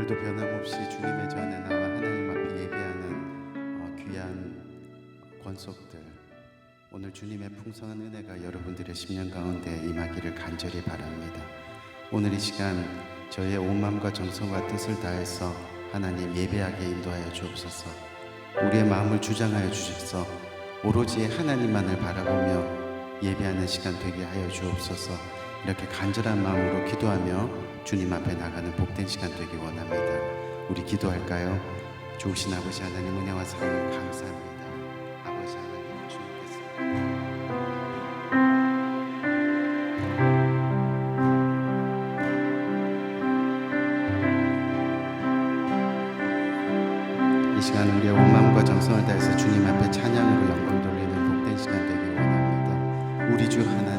오늘도 변함없이 주님의 전에 나와 하나님 앞에 예배하는 귀한 권속들, 오늘 주님의 풍성한 은혜가 여러분들의 심령 가운데 임하기를 간절히 바랍니다. 오늘 이 시간 저의 온 마음과 정성과 뜻을 다해서 하나님 예배하게 인도하여 주옵소서. 우리의 마음을 주장하여 주셔서 오로지 하나님만을 바라보며 예배하는 시간 되게 하여 주옵소서. 이렇게 간절한 마음으로 기도하며 주님 앞에 나가는 복된 시간 되기 원합니다. 우리 기도할까요? 좋으신 아버지 하나님, 은혜와 사랑을 감사합니다. 아버지 하나님, 주님께서 이 시간 우리의 온 마음과 정성을 다해서 주님 앞에 찬양으로 영광 돌리는 복된 시간 되기 원합니다. 우리 주 하나님,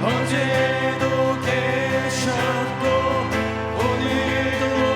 어제도 계셨고 오늘도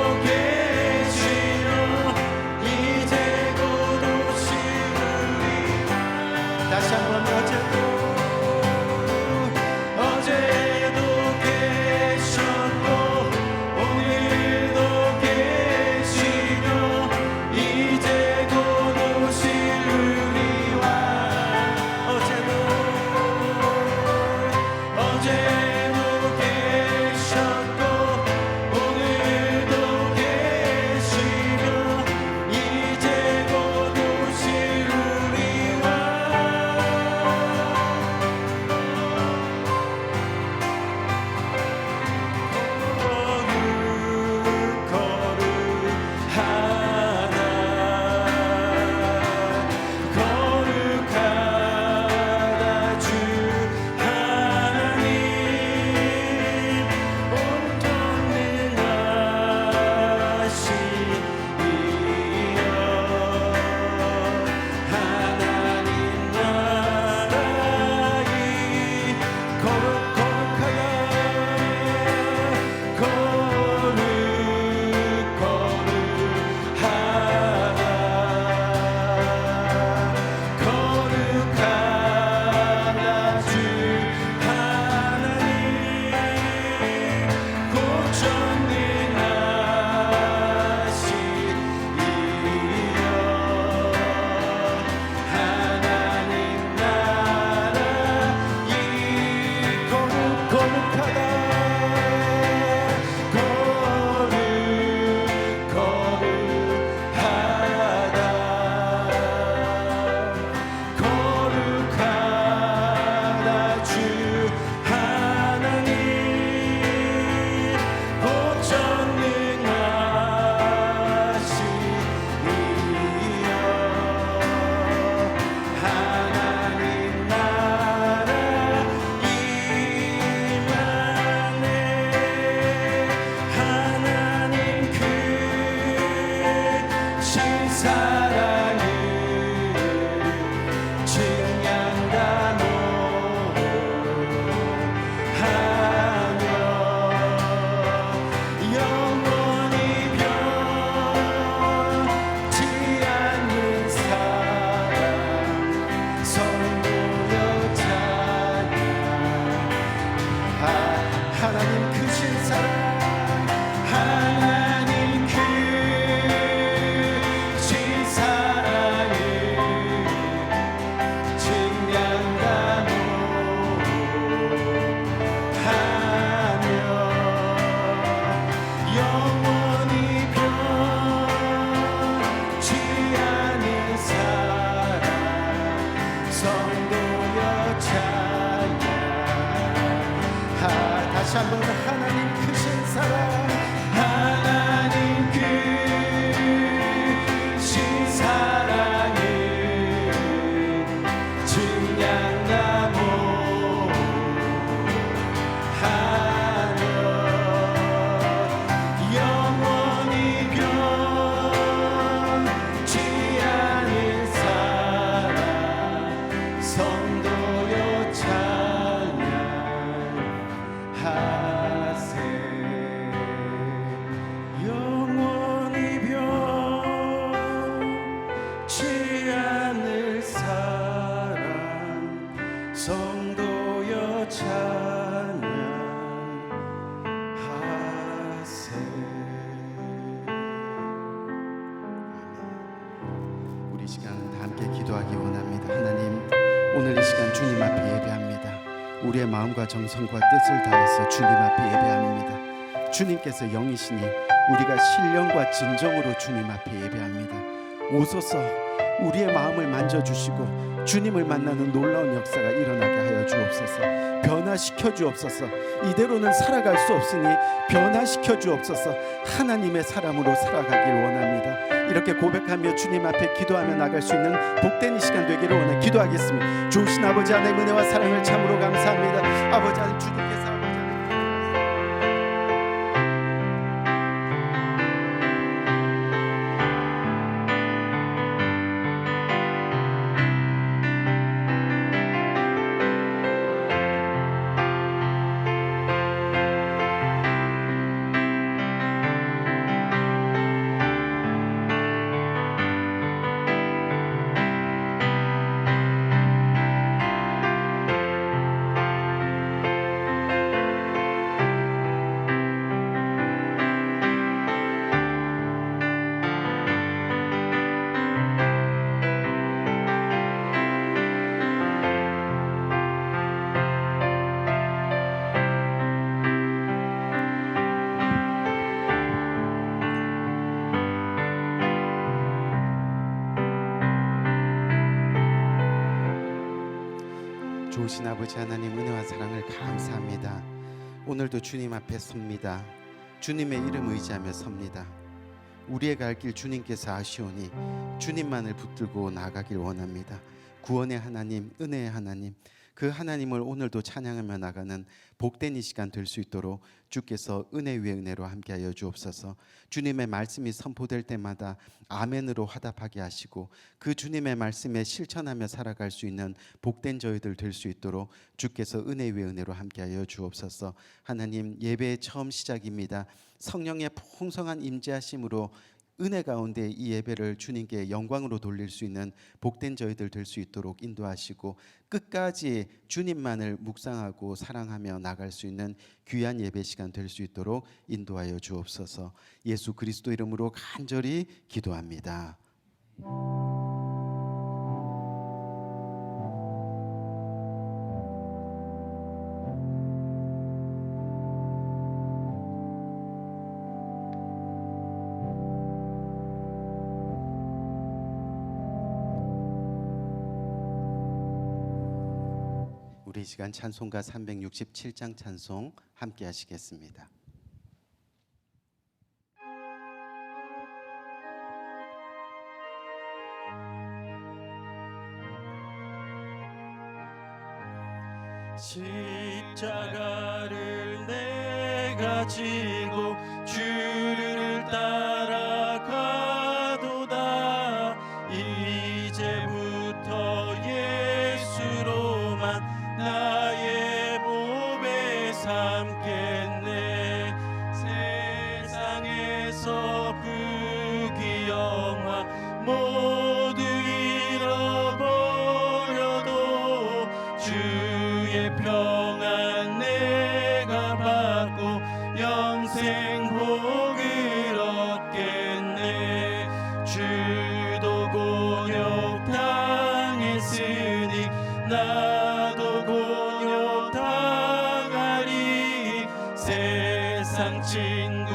다시 한번 하나님 크신 사랑, 하나님 크신 사랑을 증량나무 하며 영원히 변치 않을 사랑 성도여 하세. 영원히 변치 않을 사랑 성도여 찬양하세. 우리 시간 다 함께 기도하기 원합니다. 하나님, 오늘 이 시간 주님 앞에 예배합니다. 우리의 마음과 정성과 뜻을 다해서 주님 앞에 예배합니다. 주님께서 영이시니 우리가 신령과 진정으로 주님 앞에 예배합니다. 오소서 우리의 마음을 만져주시고 주님을 만나는 놀라운 역사가 일어나게 하여 주옵소서. 변화시켜 주옵소서. 이대로는 살아갈 수 없으니 변화시켜 주옵소서. 하나님의 사람으로 살아가길 원합니다. 이렇게 고백하며 주님 앞에 기도하며 나갈 수 있는 복된 이 시간 되기를 원해 기도하겠습니다. 좋으신 아버지 하나님의 은혜와 사랑을 참으로 감사합니다. 아버지 하나님, 주님께서 좋으신 아버지 하나님, 은혜와 사랑을 감사합니다. 오늘도 주님 앞에 섭니다. 주님의 이름 의지하며 섭니다. 우리의 갈 길 주님께서 아시오니 주님만을 붙들고 나아가길 원합니다. 구원의 하나님, 은혜의 하나님, 그 하나님을 오늘도 찬양하며 나가는 복된 이 시간 될 수 있도록 주께서 은혜 위에 은혜로 함께하여 주옵소서. 주님의 말씀이 선포될 때마다 아멘으로 화답하게 하시고 그 주님의 말씀에 실천하며 살아갈 수 있는 복된 저희들 될 수 있도록 주께서 은혜 위에 은혜로 함께하여 주옵소서. 하나님, 예배의 처음 시작입니다. 성령의 풍성한 임재하심으로 은혜 가운데 이 예배를 주님께 영광으로 돌릴 수 있는 복된 저희들 될 수 있도록 인도하시고 끝까지 주님만을 묵상하고 사랑하며 나갈 수 있는 귀한 예배 시간 될 수 있도록 인도하여 주옵소서. 예수 그리스도 이름으로 간절히 기도합니다. 우리 이 시간 찬송가 367장 찬송 함께 하시겠습니다. 십자가를 내가 지고 주를 따라가도다. 이제부터 예수로만 나의 몸에 삼겠네. 세상에서 부귀영화 모두 잃어버려도 주의 평안 내가 받고 영생 복을 얻겠네. 주도 곤욕 당했으니 나도 곤욕 당하리. 세상 친구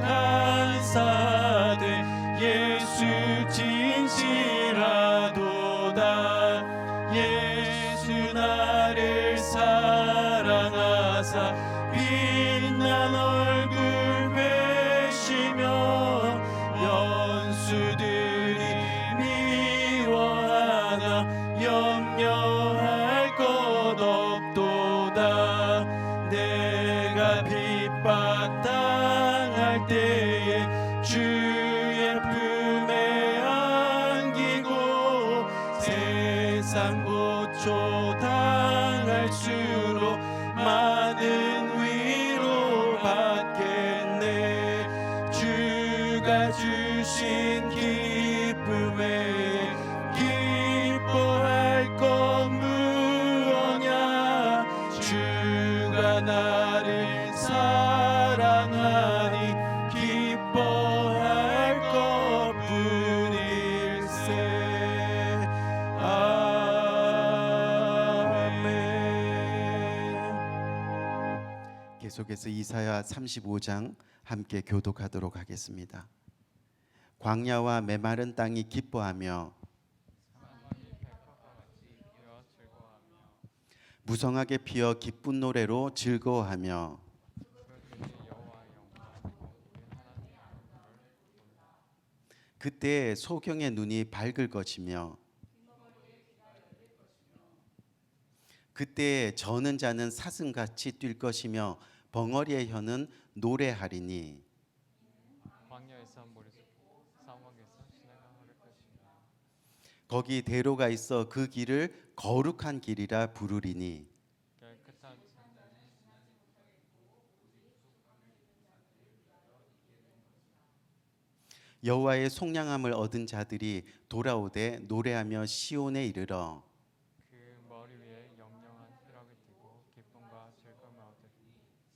간사돼 예수 진실하도다. 예수 나를 사랑하사 빛난 얼굴 되시며 연수들이 미워하나 염려할 것 없도다. 내가 핍박 당할 때에 주의 품에 안기고 세상 고초 당할수록 많은 위로 받겠네. 주가 주신 기쁨에 기뻐할 것 무엇냐. 주가 나를 사랑하니 기뻐할 것뿐일세. 아멘. 계속해서 이사야 35장 함께 교독하도록 하겠습니다. 광야와 메마른 땅이 기뻐하며 무성하게 피어 기쁜 노래로 즐거워하며 그때 소경의 눈이 밝을 것이며 그때 저는 자는 사슴같이 뛸 것이며 벙어리의 혀는 노래하리니 광야에서 머리숱 사막에서 시내가 흐를 것이며 거기 대로가 있어 그 길을 거룩한 길이라 부르리니 깨끗한 여호와의 속량함을 얻은 자들이 돌아오되 노래하며 시온에 이르러 그 머리 위에 영영한 휘락을 띠고 기쁨과 즐거움을 얻으리.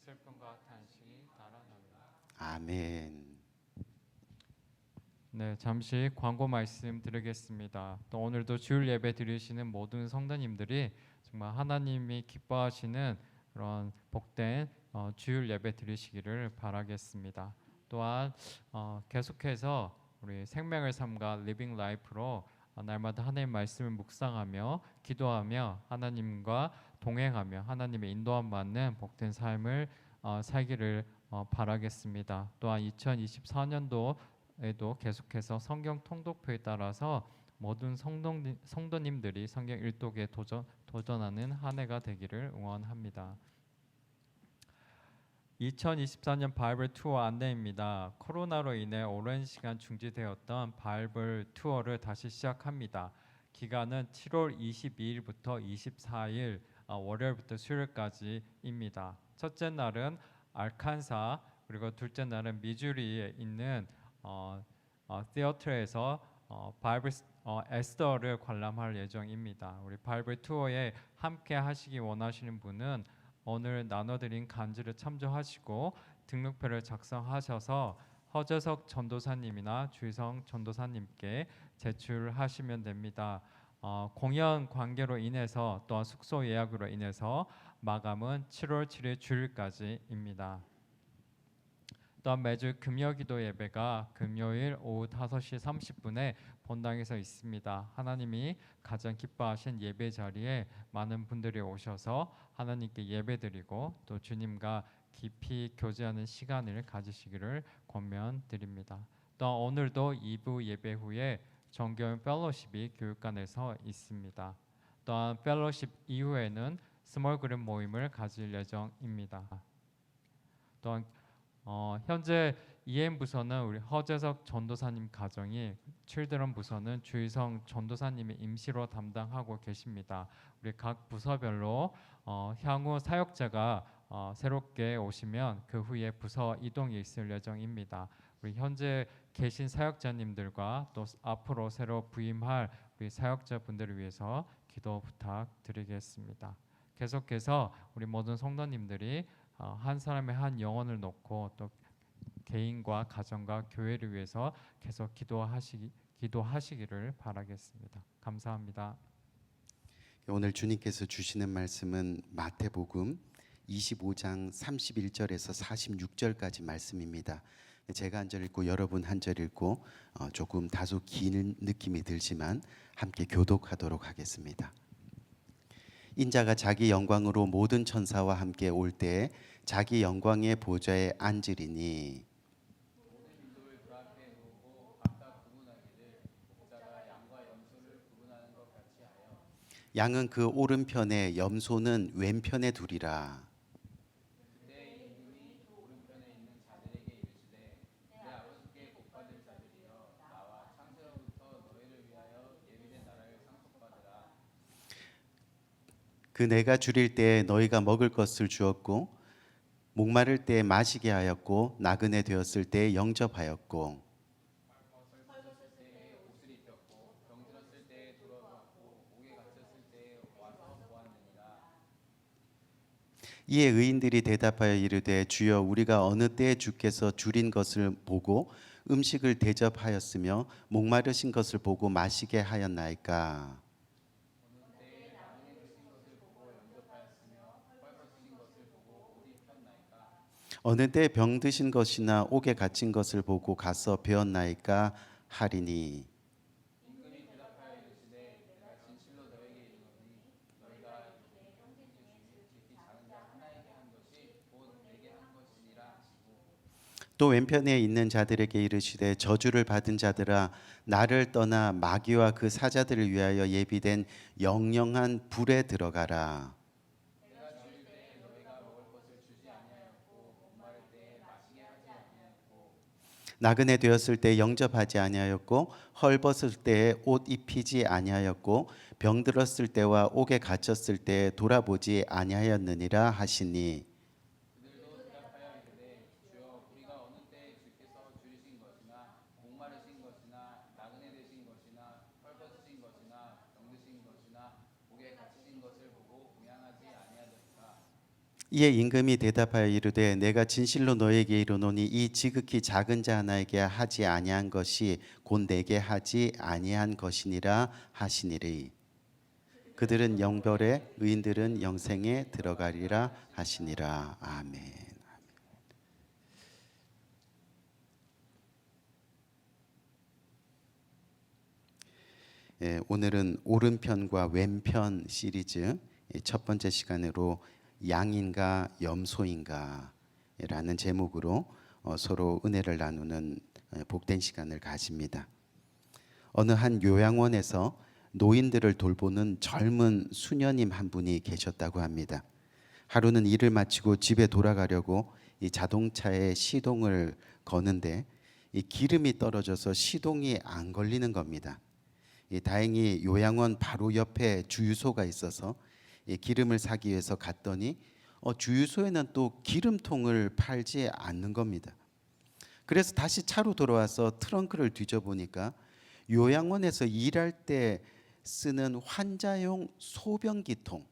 슬픔과 탄식이 달아나리라. 아멘. 네, 잠시 광고 말씀 드리겠습니다. 또 오늘도 주일 예배 드리시는 모든 성도님들이 정말 하나님이 기뻐하시는 그런 복된 주일 예배 드리시기를 바라겠습니다. 또한 계속해서 우리 생명을 삼가 리빙 라이프로 날마다 하나님 말씀을 묵상하며 기도하며 하나님과 동행하며 하나님의 인도함 받는 복된 삶을 살기를 바라겠습니다. 또한 2024년도에도 계속해서 성경 통독표에 따라서 모든 성도님들이 성경 일독에 도전하는 한 해가 되기를 응원합니다. 2024년 바이블 투어 안내입니다. 코로나로 인해 오랜 시간 중지되었던 바이블 투어를 다시 시작합니다. 기간은 7월 22일부터 24일 월요일부터 수요일까지입니다. 첫째 날은 알칸사, 그리고 둘째 날은 미주리에 있는 시어터에서 바이블 에스더를 관람할 예정입니다. 우리 바이블 투어에 함께 하시기 원하시는 분은 오늘 나눠드린 간주를 참조하시고 등록표를 작성하셔서 허재석 전도사님이나 주희성 전도사님께 제출하시면 됩니다. 공연 관계로 인해서 또한 숙소 예약으로 인해서 마감은 7월 7일 주일까지입니다. 또한 매주 금요기도 예배가 금요일 오후 5시 30분에 본당에서 있습니다. 하나님이 가장 기뻐하신 예배 자리에 많은 분들이 오셔서 하나님께 예배드리고 또 주님과 깊이 교제하는 시간을 가지시기를 권면드립니다. 또 오늘도 2부 예배 후에 정교연 펠로십이 교육관에서 있습니다. 또한 펠로십 이후에는 스몰 그룹 모임을 가질 예정입니다. 또한 현재 EM 부서는 우리 허재석 전도사님 가정이, 칠드런 부서는 주희성 전도사님이 임시로 담당하고 계십니다. 우리 각 부서별로 향후 사역자가 새롭게 오시면 그 후에 부서 이동이 있을 예정입니다. 우리 현재 계신 사역자님들과 또 앞으로 새로 부임할 우리 사역자분들을 위해서 기도 부탁드리겠습니다. 계속해서 우리 모든 성도님들이 한 사람의 한 영혼을 놓고 또 개인과 가정과 교회를 위해서 계속 기도하시기를 바라겠습니다. 감사합니다. 오늘 주님께서 주시는 말씀은 마태복음 25장 31절에서 46절까지 말씀입니다. 제가 한 절 읽고 여러분 한 절 읽고 조금 다소 긴 느낌이 들지만 함께 교독하도록 하겠습니다. 인자가 자기 영광으로 모든 천사와 함께 올 때에 자기 영광의 보좌에 앉으리니 양은 그 오른편에 염소는 왼편에 두리라. 그 내가 줄일 때에 너희가 먹을 것을 주었고 목마를 때에 마시게 하였고 나그네 되었을 때에 영접하였고 이에 의인들이 대답하여 이르되 주여 우리가 어느 때에 주께서 줄인 것을 보고 음식을 대접하였으며 목마르신 것을 보고 마시게 하였나이까. 어느 때 병 드신 것이나 옥에 갇힌 것을 보고 가서 배웠나이까 하리니 또 왼편에 있는 자들에게 이르시되 저주를 받은 자들아 나를 떠나 마귀와 그 사자들을 위하여 예비된 영영한 불에 들어가라. 나그네 되었을 때 영접하지 아니하였고 헐벗을 때에 옷 입히지 아니하였고 병들었을 때와 옥에 갇혔을 때에 돌아보지 아니하였느니라 하시니 이에 임금이 대답하여 이르되 내가 진실로 너에게 이르노니 이 지극히 작은 자 하나에게 하지 아니한 것이 곧 내게 하지 아니한 것이니라 하시니리. 그들은 영벌에 의인들은 영생에 들어가리라 하시니라. 아멘. 오늘은 오른편과 왼편 시리즈 첫 번째 시간으로 양인가 염소인가 라는 제목으로 서로 은혜를 나누는 복된 시간을 가집니다. 어느 한 요양원에서 노인들을 돌보는 젊은 수녀님 한 분이 계셨다고 합니다. 하루는 일을 마치고 집에 돌아가려고 이 자동차에 시동을 거는데 이 기름이 떨어져서 시동이 안 걸리는 겁니다. 다행히 요양원 바로 옆에 주유소가 있어서 기름을 사기 위해서 갔더니 주유소에는 또 기름통을 팔지 않는 겁니다. 그래서 다시 차로 돌아와서 트렁크를 뒤져보니까 요양원에서 일할 때 쓰는 환자용 소변기통,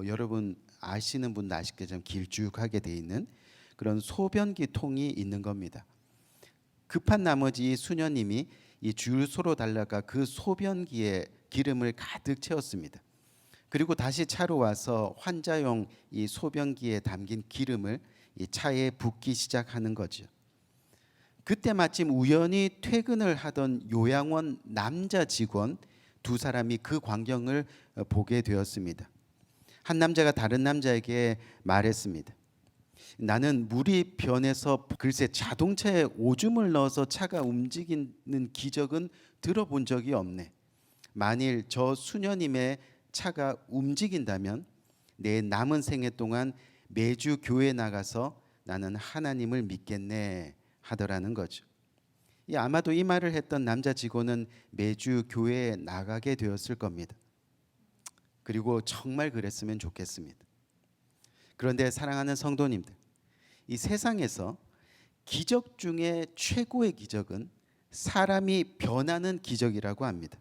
여러분 아시는 분도 아시겠지만 길쭉하게 돼 있는 그런 소변기통이 있는 겁니다. 급한 나머지 수녀님이 이 주유소로 달려가 그 소변기에 기름을 가득 채웠습니다. 그리고 다시 차로 와서 환자용 이 소변기에 담긴 기름을 이 차에 붓기 시작하는 거죠. 그때 마침 우연히 퇴근을 하던 요양원 남자 직원 두 사람이 그 광경을 보게 되었습니다. 한 남자가 다른 남자에게 말했습니다. 나는 물이 변해서 글쎄 자동차에 오줌을 넣어서 차가 움직이는 기적은 들어본 적이 없네. 만일 저 수녀님의 차가 움직인다면 내 남은 생애 동안 매주 교회 나가서 나는 하나님을 믿겠네 하더라는 거죠. 아마도 이 말을 했던 남자 직원은 매주 교회에 나가게 되었을 겁니다. 그리고 정말 그랬으면 좋겠습니다. 그런데 사랑하는 성도님들, 이 세상에서 기적 중에 최고의 기적은 사람이 변하는 기적이라고 합니다.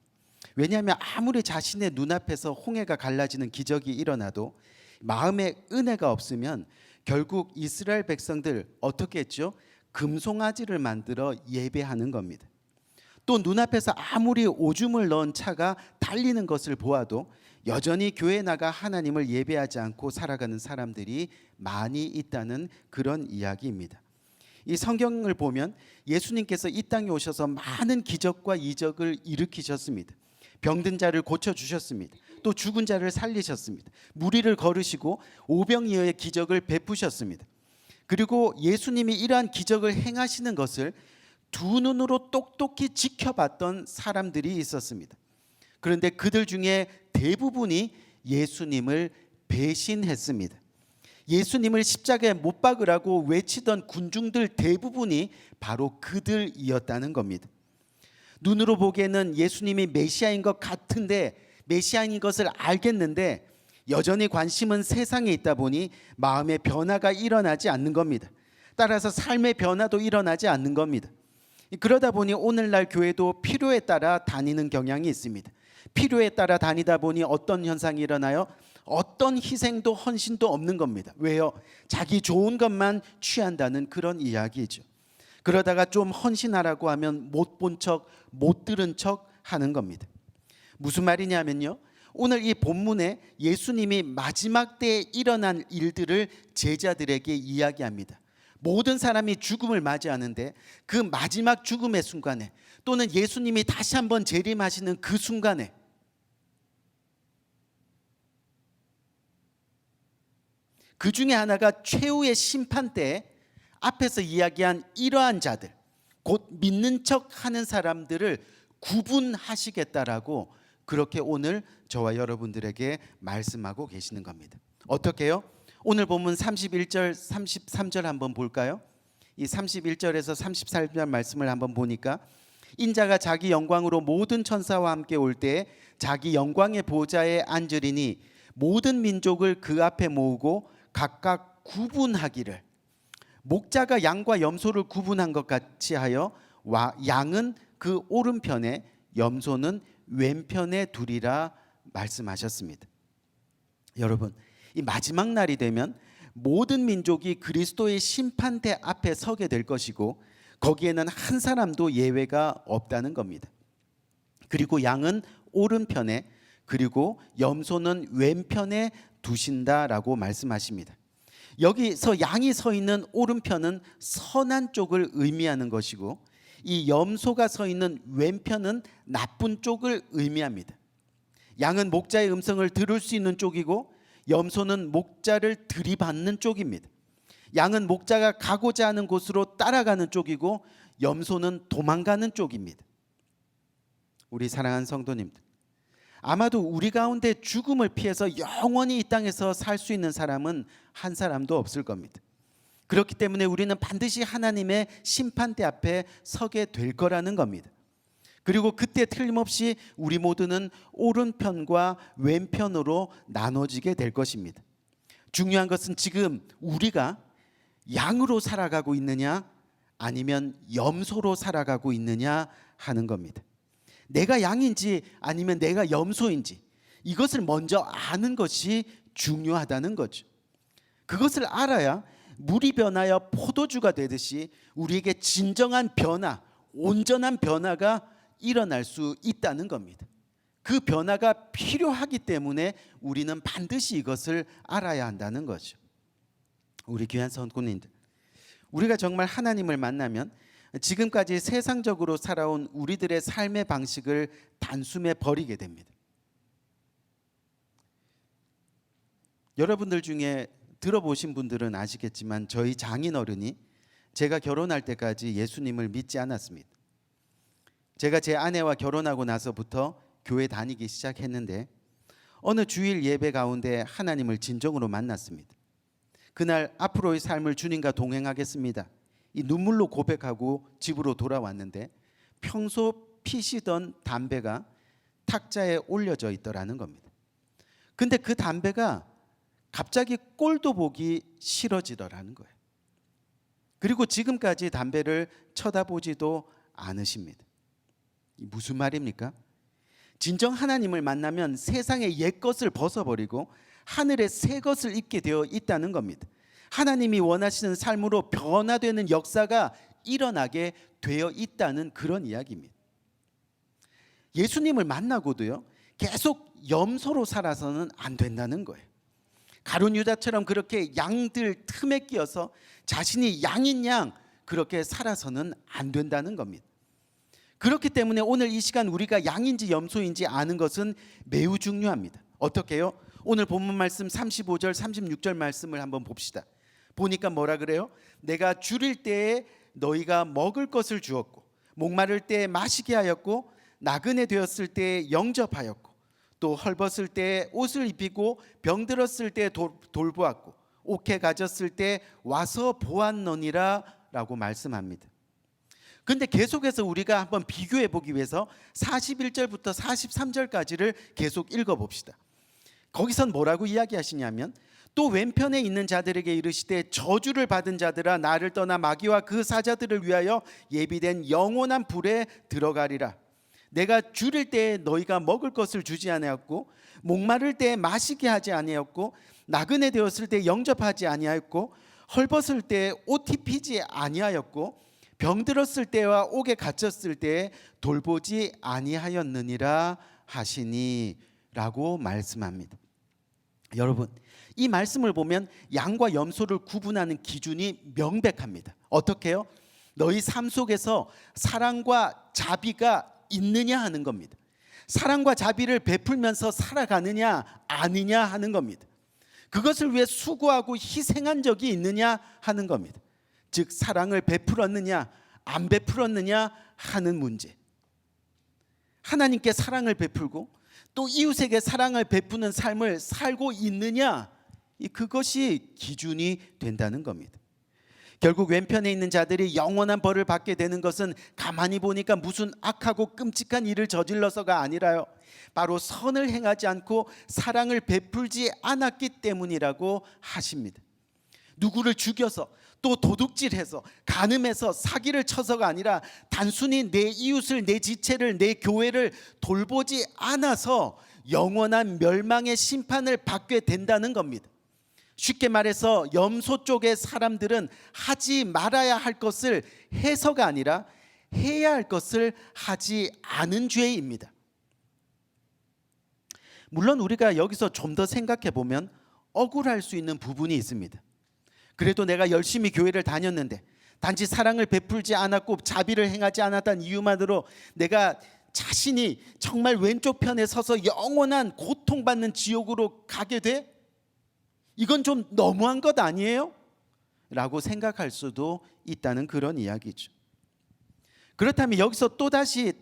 왜냐하면 아무리 자신의 눈앞에서 홍해가 갈라지는 기적이 일어나도 마음에 은혜가 없으면 결국 이스라엘 백성들 어떻게 했죠? 금송아지를 만들어 예배하는 겁니다. 또 눈앞에서 아무리 오줌을 넣은 차가 달리는 것을 보아도 여전히 교회에 나가 하나님을 예배하지 않고 살아가는 사람들이 많이 있다는 그런 이야기입니다. 이 성경을 보면 예수님께서 이 땅에 오셔서 많은 기적과 이적을 일으키셨습니다. 병든 자를 고쳐주셨습니다. 또 죽은 자를 살리셨습니다. 무리를 걸으시고 오병이어의 기적을 베푸셨습니다. 그리고 예수님이 이러한 기적을 행하시는 것을 두 눈으로 똑똑히 지켜봤던 사람들이 있었습니다. 그런데 그들 중에 대부분이 예수님을 배신했습니다. 예수님을 십자가에 못 박으라고 외치던 군중들 대부분이 바로 그들이었다는 겁니다. 눈으로 보기에는 예수님이 메시아인 것 같은데, 메시아인 것을 알겠는데 여전히 관심은 세상에 있다 보니 마음의 변화가 일어나지 않는 겁니다. 따라서 삶의 변화도 일어나지 않는 겁니다. 그러다 보니 오늘날 교회도 필요에 따라 다니는 경향이 있습니다. 필요에 따라 다니다 보니 어떤 현상이 일어나요? 어떤 희생도 헌신도 없는 겁니다. 왜요? 자기 좋은 것만 취한다는 그런 이야기죠. 그러다가 좀 헌신하라고 하면 못 본 척, 못 들은 척 하는 겁니다. 무슨 말이냐면요, 오늘 이 본문에 예수님이 마지막 때에 일어난 일들을 제자들에게 이야기합니다. 모든 사람이 죽음을 맞이하는데 그 마지막 죽음의 순간에, 또는 예수님이 다시 한번 재림하시는 그 순간에 그 중에 하나가 최후의 심판 때 앞에서 이야기한 이러한 자들, 곧 믿는 척 하는 사람들을 구분하시겠다라고 그렇게 오늘 저와 여러분들에게 말씀하고 계시는 겁니다. 어떻게요? 오늘 본문 31절 33절 한번 볼까요? 이 31절에서 34절 말씀을 한번 보니까, 인자가 자기 영광으로 모든 천사와 함께 올 때에 자기 영광의 보좌에 앉으리니 모든 민족을 그 앞에 모으고 각각 구분하기를, 목자가 양과 염소를 구분한 것 같이 하여 양은 그 오른편에 염소는 왼편에 두리라 말씀하셨습니다. 여러분, 이 마지막 날이 되면 모든 민족이 그리스도의 심판대 앞에 서게 될 것이고 거기에는 한 사람도 예외가 없다는 겁니다. 그리고 양은 오른편에, 그리고 염소는 왼편에 두신다라고 말씀하십니다. 여기서 양이 서 있는 오른편은 선한 쪽을 의미하는 것이고, 이 염소가 서 있는 왼편은 나쁜 쪽을 의미합니다. 양은 목자의 음성을 들을 수 있는 쪽이고 염소는 목자를 들이받는 쪽입니다. 양은 목자가 가고자 하는 곳으로 따라가는 쪽이고 염소는 도망가는 쪽입니다. 우리 사랑하는 성도님들, 아마도 우리 가운데 죽음을 피해서 영원히 이 땅에서 살 수 있는 사람은 한 사람도 없을 겁니다. 그렇기 때문에 우리는 반드시 하나님의 심판대 앞에 서게 될 거라는 겁니다. 그리고 그때 틀림없이 우리 모두는 오른편과 왼편으로 나눠지게 될 것입니다. 중요한 것은 지금 우리가 양으로 살아가고 있느냐 아니면 염소로 살아가고 있느냐 하는 겁니다. 내가 양인지 아니면 내가 염소인지 이것을 먼저 아는 것이 중요하다는 거죠. 그것을 알아야 물이 변하여 포도주가 되듯이 우리에게 진정한 변화, 온전한 변화가 일어날 수 있다는 겁니다. 그 변화가 필요하기 때문에 우리는 반드시 이것을 알아야 한다는 거죠. 우리 귀한 성도님들, 우리가 정말 하나님을 만나면 지금까지 세상적으로 살아온 우리들의 삶의 방식을 단숨에 버리게 됩니다. 여러분들 중에 들어보신 분들은 아시겠지만 저희 장인어른이 제가 결혼할 때까지 예수님을 믿지 않았습니다. 제가 제 아내와 결혼하고 나서부터 교회 다니기 시작했는데 어느 주일 예배 가운데 하나님을 진정으로 만났습니다. 그날 앞으로의 삶을 주님과 동행하겠습니다. 이 눈물로 고백하고 집으로 돌아왔는데 평소 피시던 담배가 탁자에 올려져 있더라는 겁니다. 근데 그 담배가 갑자기 꼴도 보기 싫어지더라는 거예요. 그리고 지금까지 담배를 쳐다보지도 않으십니다. 무슨 말입니까? 진정 하나님을 만나면 세상의 옛것을 벗어버리고 하늘의 새 것을 입게 되어 있다는 겁니다. 하나님이 원하시는 삶으로 변화되는 역사가 일어나게 되어 있다는 그런 이야기입니다. 예수님을 만나고도요, 계속 염소로 살아서는 안 된다는 거예요. 가룟 유다처럼 그렇게 양들 틈에 끼어서 자신이 양인 양 그렇게 살아서는 안 된다는 겁니다. 그렇기 때문에 오늘 이 시간 우리가 양인지 염소인지 아는 것은 매우 중요합니다. 어떻게요? 오늘 본문 말씀 35절 36절 말씀을 한번 봅시다. 보니까 뭐라 그래요? 내가 줄일 때에 너희가 먹을 것을 주었고 목마를 때에 마시게 하였고 나그네 되었을 때에 영접하였고 또 헐벗을 때에 옷을 입히고 병들었을 때에 돌보았고 옥해 가졌을 때 와서 보았노니라 라고 말씀합니다. 근데 계속해서 우리가 한번 비교해 보기 위해서 41절부터 43절까지를 계속 읽어봅시다. 거기선 뭐라고 이야기하시냐면 또 왼편에 있는 자들에게 이르시되 저주를 받은 자들아 나를 떠나 마귀와 그 사자들을 위하여 예비된 영원한 불에 들어가리라. 내가 줄일 때에 너희가 먹을 것을 주지 아니하였고 목마를 때에 마시게 하지 아니하였고 나그네 되었을 때 영접하지 아니하였고 헐벗을 때에 옷 입히지 아니하였고 병들었을 때와 옥에 갇혔을 때에 돌보지 아니하였느니라 하시니 라고 말씀합니다. 여러분, 이 말씀을 보면 양과 염소를 구분하는 기준이 명백합니다. 어떻게요? 너희 삶 속에서 사랑과 자비가 있느냐 하는 겁니다. 사랑과 자비를 베풀면서 살아가느냐 아니냐 하는 겁니다. 그것을 위해 수고하고 희생한 적이 있느냐 하는 겁니다. 즉 사랑을 베풀었느냐 안 베풀었느냐 하는 문제. 하나님께 사랑을 베풀고 또 이웃에게 사랑을 베푸는 삶을 살고 있느냐, 그것이 기준이 된다는 겁니다. 결국 왼편에 있는 자들이 영원한 벌을 받게 되는 것은 가만히 보니까 무슨 악하고 끔찍한 일을 저질러서가 아니라요, 바로 선을 행하지 않고 사랑을 베풀지 않았기 때문이라고 하십니다. 누구를 죽여서 또 도둑질해서 간음해서 사기를 쳐서가 아니라 단순히 내 이웃을, 내 지체를, 내 교회를 돌보지 않아서 영원한 멸망의 심판을 받게 된다는 겁니다. 쉽게 말해서 염소 쪽의 사람들은 하지 말아야 할 것을 해서가 아니라 해야 할 것을 하지 않은 죄입니다. 물론 우리가 여기서 좀 더 생각해 보면 억울할 수 있는 부분이 있습니다. 그래도 내가 열심히 교회를 다녔는데 단지 사랑을 베풀지 않았고 자비를 행하지 않았다는 이유만으로 내가 자신이 정말 왼쪽 편에 서서 영원한 고통받는 지옥으로 가게 돼? 이건 좀 너무한 것 아니에요? 라고 생각할 수도 있다는 그런 이야기죠. 그렇다면 여기서 또다시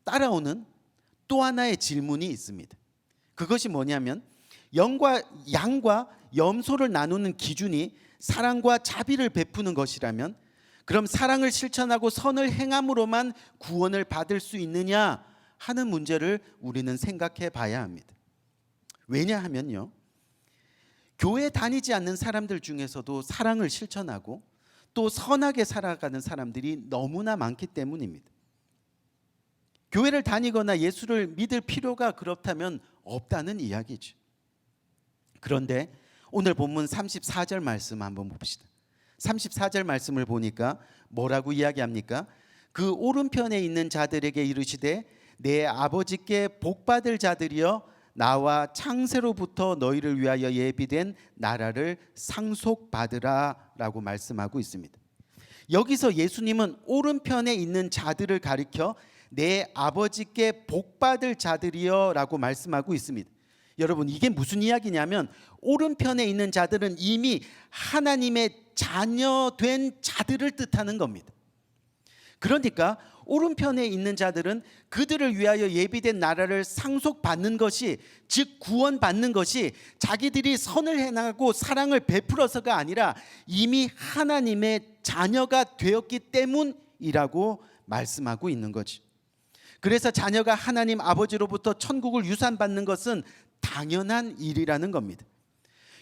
따라오는 또 하나의 질문이 있습니다. 그것이 뭐냐면 양과 염소를 나누는 기준이 사랑과 자비를 베푸는 것이라면 그럼 사랑을 실천하고 선을 행함으로만 구원을 받을 수 있느냐 하는 문제를 우리는 생각해 봐야 합니다. 왜냐하면요, 교회 다니지 않는 사람들 중에서도 사랑을 실천하고 또 선하게 살아가는 사람들이 너무나 많기 때문입니다. 교회를 다니거나 예수를 믿을 필요가 그렇다면 없다는 이야기죠. 그런데 오늘 본문 34절 말씀 한번 봅시다. 34절 말씀을 보니까 뭐라고 이야기합니까? 그 오른편에 있는 자들에게 이르시되 내 아버지께 복받을 자들이여 나와 창세로부터 너희를 위하여 예비된 나라를 상속받으라 라고 말씀하고 있습니다. 여기서 예수님은 오른편에 있는 자들을 가리켜 내 아버지께 복받을 자들이여 라고 말씀하고 있습니다. 여러분, 이게 무슨 이야기냐면 오른편에 있는 자들은 이미 하나님의 자녀된 자들을 뜻하는 겁니다. 그러니까 오른편에 있는 자들은 그들을 위하여 예비된 나라를 상속받는 것이, 즉 구원받는 것이 자기들이 선을 행하고 사랑을 베풀어서가 아니라 이미 하나님의 자녀가 되었기 때문이라고 말씀하고 있는 거지. 그래서 자녀가 하나님 아버지로부터 천국을 유산받는 것은 당연한 일이라는 겁니다.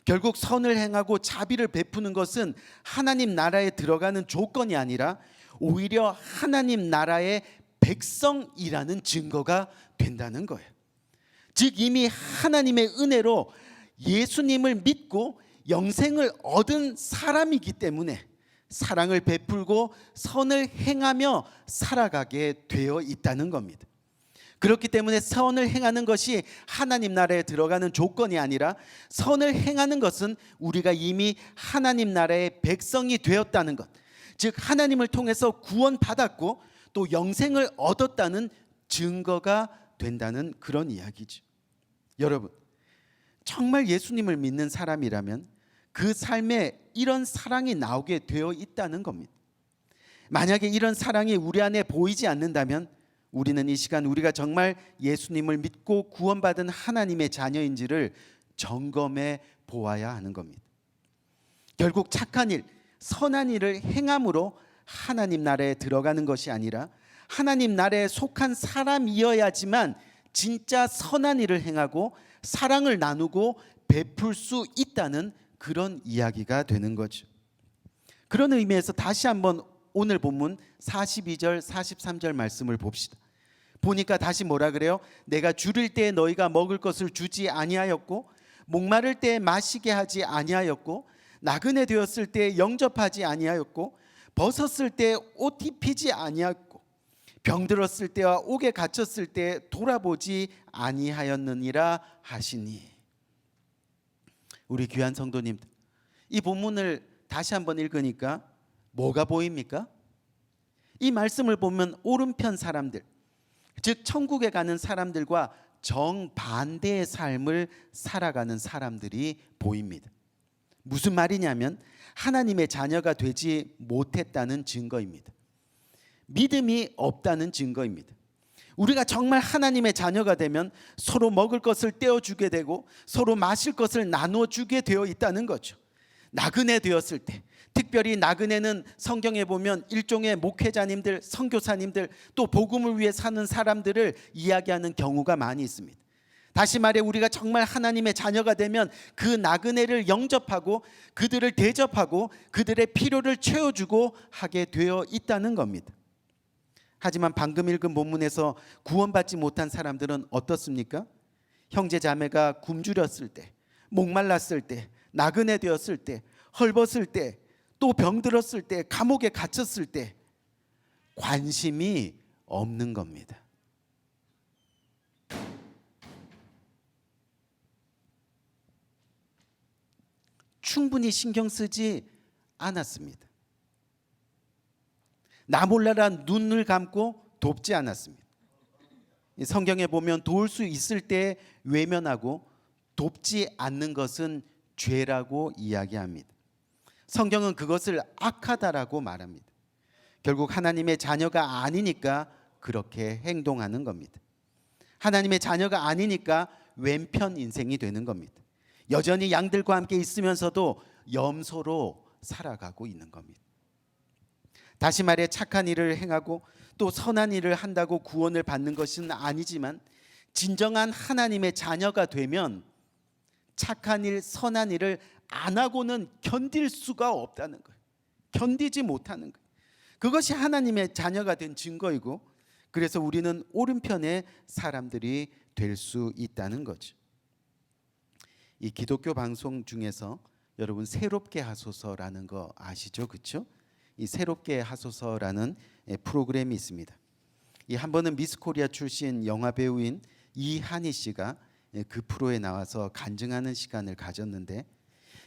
결국 선을 행하고 자비를 베푸는 것은 하나님 나라에 들어가는 조건이 아니라 오히려 하나님 나라의 백성이라는 증거가 된다는 거예요. 즉 이미 하나님의 은혜로 예수님을 믿고 영생을 얻은 사람이기 때문에 사랑을 베풀고 선을 행하며 살아가게 되어 있다는 겁니다. 그렇기 때문에 선을 행하는 것이 하나님 나라에 들어가는 조건이 아니라 선을 행하는 것은 우리가 이미 하나님 나라의 백성이 되었다는 것, 즉 하나님을 통해서 구원받았고 또 영생을 얻었다는 증거가 된다는 그런 이야기죠. 여러분, 정말 예수님을 믿는 사람이라면 그 삶에 이런 사랑이 나오게 되어 있다는 겁니다. 만약에 이런 사랑이 우리 안에 보이지 않는다면 우리는 이 시간 우리가 정말 예수님을 믿고 구원받은 하나님의 자녀인지를 점검해 보아야 하는 겁니다. 결국 착한 일, 선한 일을 행함으로 하나님 나라에 들어가는 것이 아니라 하나님 나라에 속한 사람이어야지만 진짜 선한 일을 행하고 사랑을 나누고 베풀 수 있다는 그런 이야기가 되는 거죠. 그런 의미에서 다시 한번 오늘 본문 42절 43절 말씀을 봅시다. 보니까 다시 뭐라 그래요? 내가 줄일 때에 너희가 먹을 것을 주지 아니하였고 목마를 때에 마시게 하지 아니하였고 나그네 되었을 때에 영접하지 아니하였고 벗었을 때에 옷 입히지 아니하였고 병들었을 때와 옥에 갇혔을 때에 돌아보지 아니하였느니라 하시니. 우리 귀한 성도님들, 이 본문을 다시 한번 읽으니까 뭐가 보입니까? 이 말씀을 보면 오른편 사람들, 즉 천국에 가는 사람들과 정반대의 삶을 살아가는 사람들이 보입니다. 무슨 말이냐면 하나님의 자녀가 되지 못했다는 증거입니다. 믿음이 없다는 증거입니다. 우리가 정말 하나님의 자녀가 되면 서로 먹을 것을 떼어주게 되고 서로 마실 것을 나눠주게 되어 있다는 거죠. 나그네 되었을 때, 특별히 나그네는 성경에 보면 일종의 목회자님들, 선교사님들, 또 복음을 위해 사는 사람들을 이야기하는 경우가 많이 있습니다. 다시 말해 우리가 정말 하나님의 자녀가 되면 그 나그네를 영접하고 그들을 대접하고 그들의 필요를 채워주고 하게 되어 있다는 겁니다. 하지만 방금 읽은 본문에서 구원받지 못한 사람들은 어떻습니까? 형제 자매가 굶주렸을 때, 목말랐을 때, 나그네 되었을 때, 헐벗을 때, 또 병들었을 때, 감옥에 갇혔을 때 관심이 없는 겁니다. 충분히 신경 쓰지 않았습니다. 나 몰라라 눈을 감고 돕지 않았습니다. 성경에 보면 도울 수 있을 때 외면하고 돕지 않는 것은 죄라고 이야기합니다. 성경은 그것을 악하다라고 말합니다. 결국 하나님의 자녀가 아니니까 그렇게 행동하는 겁니다. 하나님의 자녀가 아니니까 왼편 인생이 되는 겁니다. 여전히 양들과 함께 있으면서도 염소로 살아가고 있는 겁니다. 다시 말해 착한 일을 행하고 또 선한 일을 한다고 구원을 받는 것은 아니지만 진정한 하나님의 자녀가 되면 착한 일, 선한 일을 안 하고는 견딜 수가 없다는 거예요. 견디지 못하는 거예요. 그것이 하나님의 자녀가 된 증거이고 그래서 우리는 오른편의 사람들이 될 수 있다는 거죠. 이 기독교 방송 중에서 여러분 새롭게 하소서라는 거 아시죠? 그렇죠? 이 새롭게 하소서라는 프로그램이 있습니다. 이 한 번은 미스 코리아 출신 영화 배우인 이한희 씨가 그 프로에 나와서 간증하는 시간을 가졌는데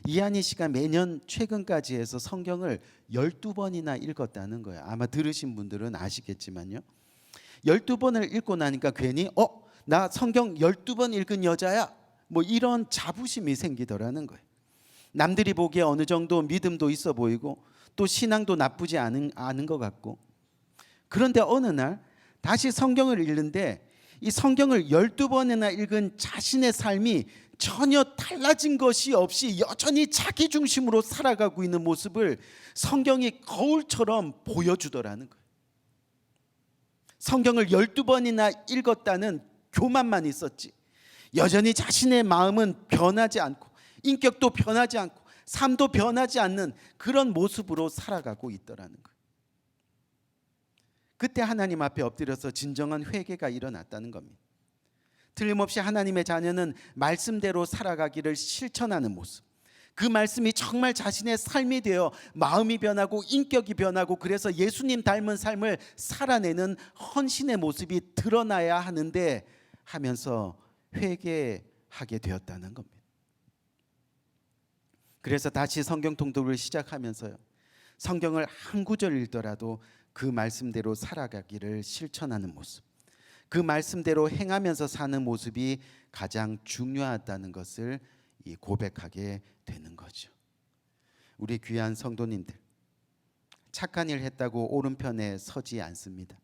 이한희 씨가 매년 최근까지 해서 성경을 12번이나 읽었다는 거예요. 아마 들으신 분들은 아시겠지만요. 12번을 읽고 나니까 괜히 나 성경 12번 읽은 여자야. 뭐 이런 자부심이 생기더라는 거예요. 남들이 보기에 어느 정도 믿음도 있어 보이고 또 신앙도 나쁘지 않은 것 같고. 그런데 어느 날 다시 성경을 읽는데 이 성경을 12번이나 읽은 자신의 삶이 전혀 달라진 것이 없이 여전히 자기 중심으로 살아가고 있는 모습을 성경이 거울처럼 보여주더라는 거예요. 성경을 12번이나 읽었다는 교만만 있었지 여전히 자신의 마음은 변하지 않고 인격도 변하지 않고 삶도 변하지 않는 그런 모습으로 살아가고 있더라는 거예요. 그때 하나님 앞에 엎드려서 진정한 회개가 일어났다는 겁니다. 틀림없이 하나님의 자녀는 말씀대로 살아가기를 실천하는 모습, 그 말씀이 정말 자신의 삶이 되어 마음이 변하고 인격이 변하고 그래서 예수님 닮은 삶을 살아내는 헌신의 모습이 드러나야 하는데 하면서 회개하게 되었다는 겁니다. 그래서 다시 성경 통독을 시작하면서요, 성경을 한 구절 읽더라도 그 말씀대로 살아가기를 실천하는 모습, 그 말씀대로 행하면서 사는 모습이 가장 중요하다는 것을 고백하게 되는 거죠. 우리 귀한 성도님들, 착한 일 했다고 오른편에 서지 않습니다.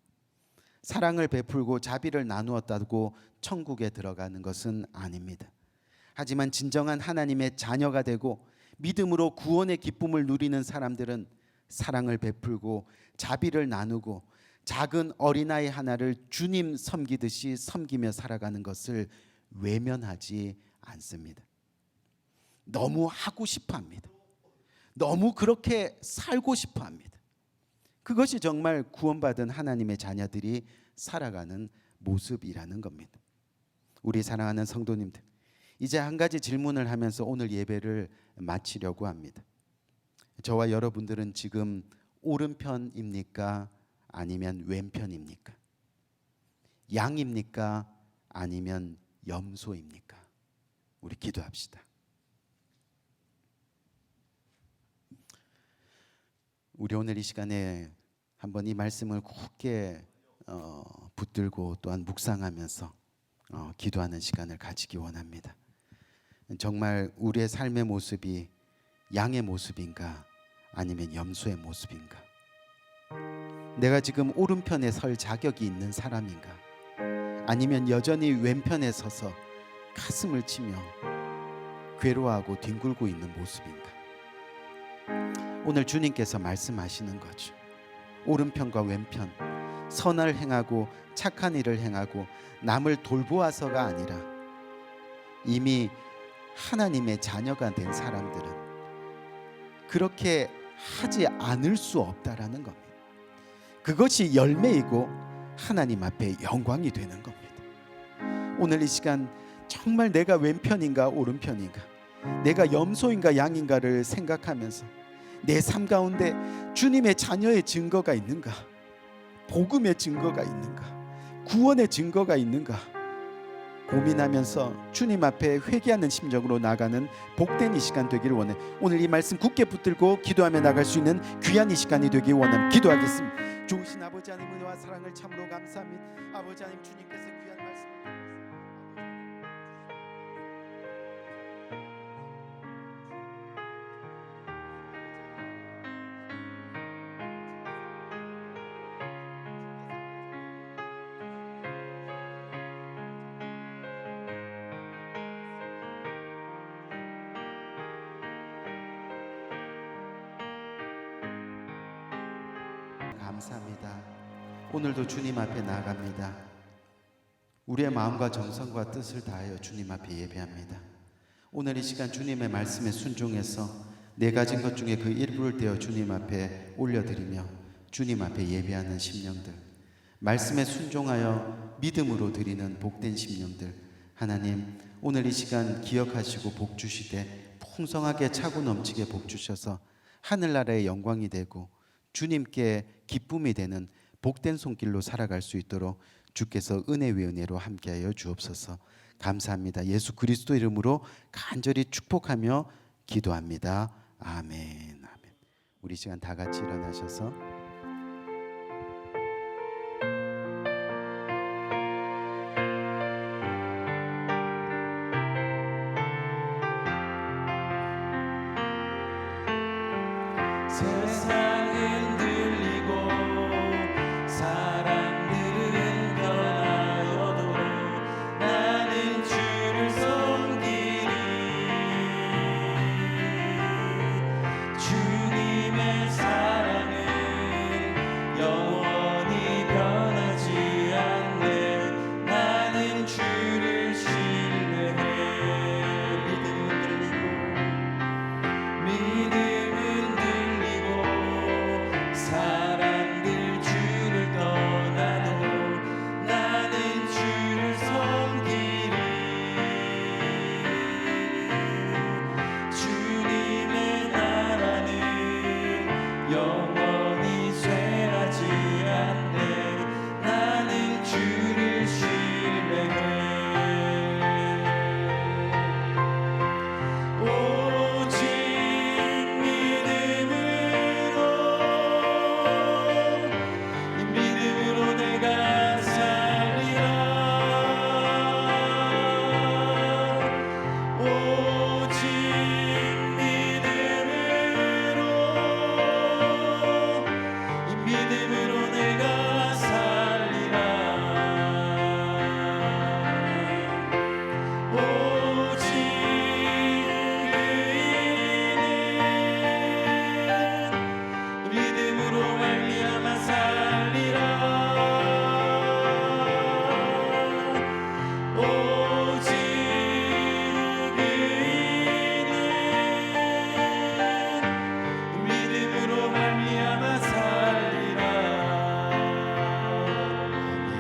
사랑을 베풀고 자비를 나누었다고 천국에 들어가는 것은 아닙니다. 하지만 진정한 하나님의 자녀가 되고 믿음으로 구원의 기쁨을 누리는 사람들은 사랑을 베풀고 자비를 나누고 작은 어린아이 하나를 주님 섬기듯이 섬기며 살아가는 것을 외면하지 않습니다. 너무 하고 싶어 합니다. 너무 그렇게 살고 싶어 합니다. 그것이 정말 구원받은 하나님의 자녀들이 살아가는 모습이라는 겁니다. 우리 사랑하는 성도님들, 이제 한 가지 질문을 하면서 오늘 예배를 마치려고 합니다. 저와 여러분들은 지금 오른편입니까? 아니면 왼편입니까? 양입니까? 아니면 염소입니까? 우리 기도합시다. 우리 오늘 이 시간에 한번 이 말씀을 굳게 붙들고 또한 묵상하면서 기도하는 시간을 가지기 원합니다. 정말 우리의 삶의 모습이 양의 모습인가 아니면 염소의 모습인가? 내가 지금 오른편에 설 자격이 있는 사람인가? 아니면 여전히 왼편에 서서 가슴을 치며 괴로워하고 뒹굴고 있는 모습인가? 오늘 주님께서 말씀하시는 거죠. 오른편과 왼편, 선을 행하고 착한 일을 행하고 남을 돌보아서가 아니라 이미 하나님의 자녀가 된 사람들은 그렇게 하지 않을 수 없다라는 겁니다. 그것이 열매이고 하나님 앞에 영광이 되는 겁니다. 오늘 이 시간 정말 내가 왼편인가 오른편인가, 내가 염소인가 양인가를 생각하면서 내 삶 가운데 주님의 자녀의 증거가 있는가, 복음의 증거가 있는가, 구원의 증거가 있는가 고민하면서 주님 앞에 회개하는 심정으로 나가는 복된 이 시간 되기를 원해. 오늘 이 말씀 굳게 붙들고 기도하며 나갈 수 있는 귀한 이 시간이 되길 원합니다. 기도하겠습니다. 좋으신 아버지 하나님, 은혜와 사랑을 참으로 감사합니다. 아버지 하나님, 주님께서 귀한 말씀을 감사합니다. 오늘도 주님 앞에 나아갑니다. 우리의 마음과 정성과 뜻을 다하여 주님 앞에 예배합니다. 오늘 이 시간 주님의 말씀에 순종해서 내 가진 것 중에 그 일부를 떼어 주님 앞에 올려드리며 주님 앞에 예배하는 심령들, 말씀에 순종하여 믿음으로 드리는 복된 심령들, 하나님 오늘 이 시간 기억하시고 복 주시되 풍성하게 차고 넘치게 복 주셔서 하늘나라의 영광이 되고 주님께 기쁨이 되는 복된 손길로 살아갈 수 있도록 주께서 은혜 위 은혜로 함께하여 주옵소서. 감사합니다. 예수 그리스도 이름으로 간절히 축복하며 기도합니다. 아멘. 아멘. 우리 시간 다 같이 일어나셔서 세상은 들리고 사람들은 변하여도 나는 주를 섬기리. 주님의 사랑은 영원히 변하지 않네. 나는 주를 신뢰해. 믿음은 들리고 사람들 주를 떠나도 나는 주를 섬기리. 주님의 나라는 영원히 쇠하지 않네. 나는 주를 신뢰해. 오직 믿음으로 내가 살리라. 오직 믿음으로 내가 살리라. 오직 의인은 믿음으로 말미암아 살리라. 오직 의인은 믿음으로 말미암아 살리라.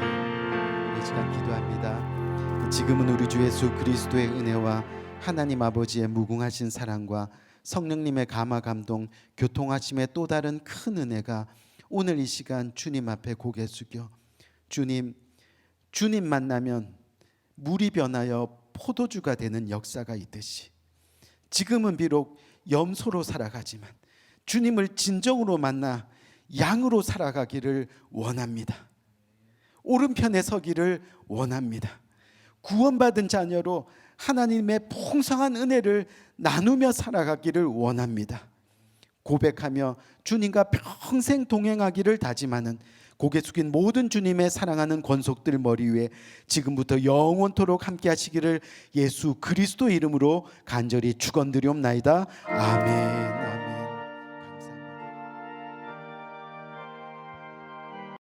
아멘. 이 시간 기도합니다. 지금은 우리 주 예수 그리스도의 은혜와 하나님 아버지의 무궁하신 사랑과 성령님의 감화 감동 교통하심의 또 다른 큰 은혜가 오늘 이 시간 주님 앞에 고개 숙여 주님 만나면 물이 변하여 포도주가 되는 역사가 있듯이 지금은 비록 염소로 살아가지만 주님을 진정으로 만나 양으로 살아가기를 원합니다. 오른편에 서기를 원합니다. 구원받은 자녀로 하나님의 풍성한 은혜를 나누며 살아가기를 원합니다. 고백하며 주님과 평생 동행하기를 다짐하는 고개 숙인 모든 주님의 사랑하는 권속들 머리 위에 지금부터 영원토록 함께 하시기를 예수 그리스도 이름으로 간절히 축원드리옵나이다. 아멘.